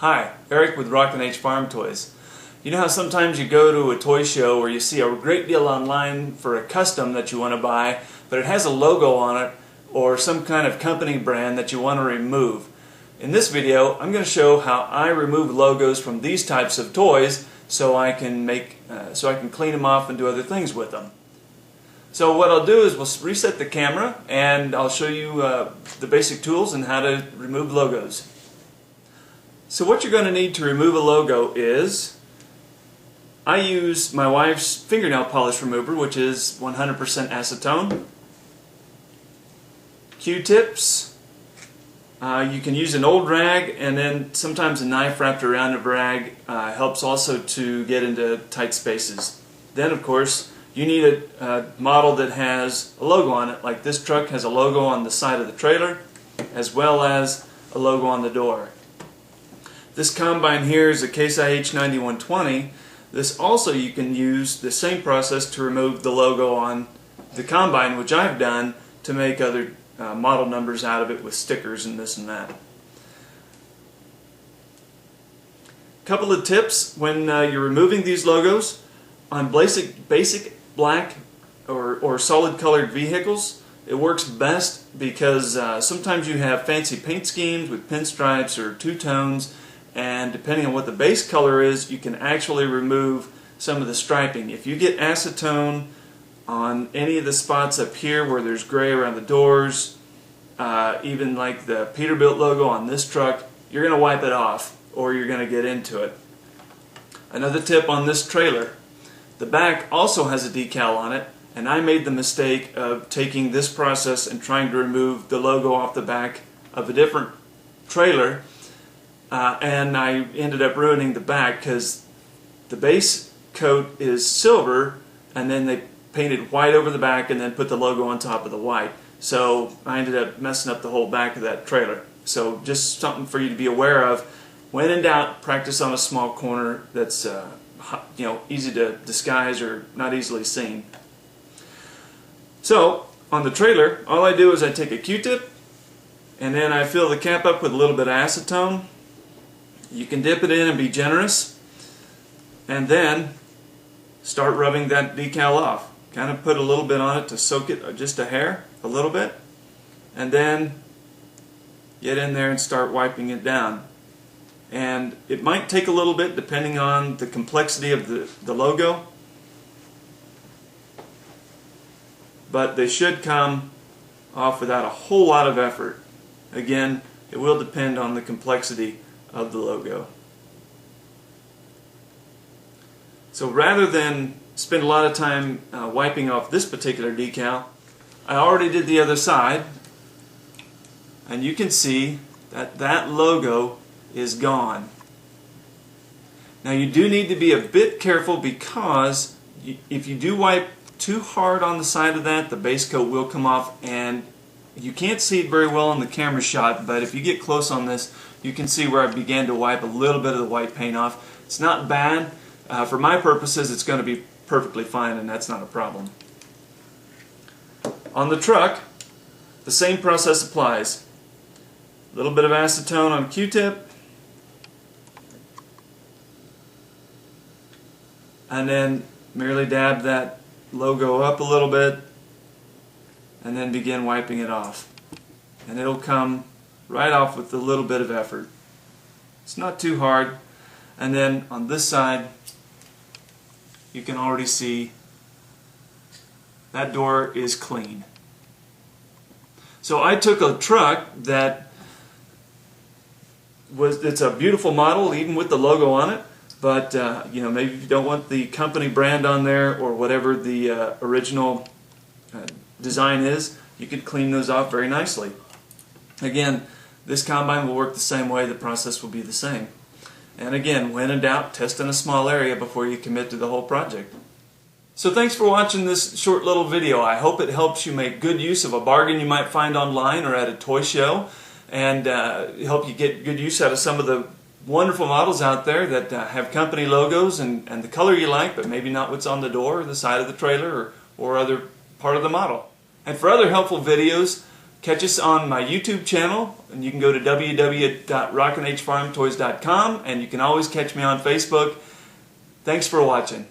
Hi, Eric with Rockin Farm Toys. You know how sometimes you go to a toy show or you see a great deal online for a custom that you want to buy, but it has a logo on it or some kind of company brand that you want to remove. In this video, I'm going to show how I remove logos from these types of toys so I can clean them off and do other things with them. So what I'll do is we'll reset the camera and I'll show you the basic tools and how to remove logos. So what you're going to need to remove a logo is, I use my wife's fingernail polish remover, which is 100% acetone, Q-tips, you can use an old rag, and then sometimes a knife wrapped around a rag helps also to get into tight spaces. Then of course you need a model that has a logo on it, like this truck has a logo on the side of the trailer as well as a logo on the door. This combine here is a Case IH 9120. This also, you can use the same process to remove the logo on the combine, which I've done to make other model numbers out of it with stickers and this and that. Couple of tips when you're removing these logos on basic black or solid colored vehicles. It works best because sometimes you have fancy paint schemes with pinstripes or two-tones, and depending on what the base color is, you can actually remove some of the striping. If you get acetone on any of the spots up here where there's gray around the doors, even like the Peterbilt logo on this truck, you're going to wipe it off or you're going to get into it. Another tip on this trailer, the back also has a decal on it, and I made the mistake of taking this process and trying to remove the logo off the back of a different trailer. And I ended up ruining the back because the base coat is silver and then they painted white over the back and then put the logo on top of the white. So I ended up messing up the whole back of that trailer. So just something for you to be aware of. When in doubt, practice on a small corner that's easy to disguise or not easily seen. So on the trailer, all I do is I take a Q-tip and then I fill the cap up with a little bit of acetone. You can dip it in and be generous, and then start rubbing that decal off. Kind of put a little bit on it to soak it just a hair, a little bit, and then get in there and start wiping it down. And it might take a little bit depending on the complexity of the logo, but they should come off without a whole lot of effort. Again, it will depend on the complexity of the logo. So rather than spend a lot of time wiping off this particular decal, I already did the other side, and you can see that that logo is gone. Now you do need to be a bit careful because if you do wipe too hard on the side of that, the base coat will come off, and you can't see it very well in the camera shot, but if you get close on this, you can see where I began to wipe a little bit of the white paint off. It's not bad. For my purposes, it's going to be perfectly fine, and that's not a problem. On the truck, the same process applies. A little bit of acetone on Q-tip, and then merely dab that logo up a little bit, and then begin wiping it off. And it'll come right off with a little bit of effort. It's not too hard. And then on this side, you can already see that door is clean. So I took a truck that it's a beautiful model even with the logo on it, but maybe you don't want the company brand on there or whatever the original design is, you could clean those off very nicely. Again, this combine will work the same way, the process will be the same. And again, when in doubt, test in a small area before you commit to the whole project. So thanks for watching this short little video. I hope it helps you make good use of a bargain you might find online or at a toy show, and help you get good use out of some of the wonderful models out there that have company logos and the color you like, but maybe not what's on the door or the side of the trailer or other part of the model. And for other helpful videos, Catch us on my YouTube channel, and you can go to www.rockinhfarmtoys.com, and you can always catch me on Facebook. Thanks for watching.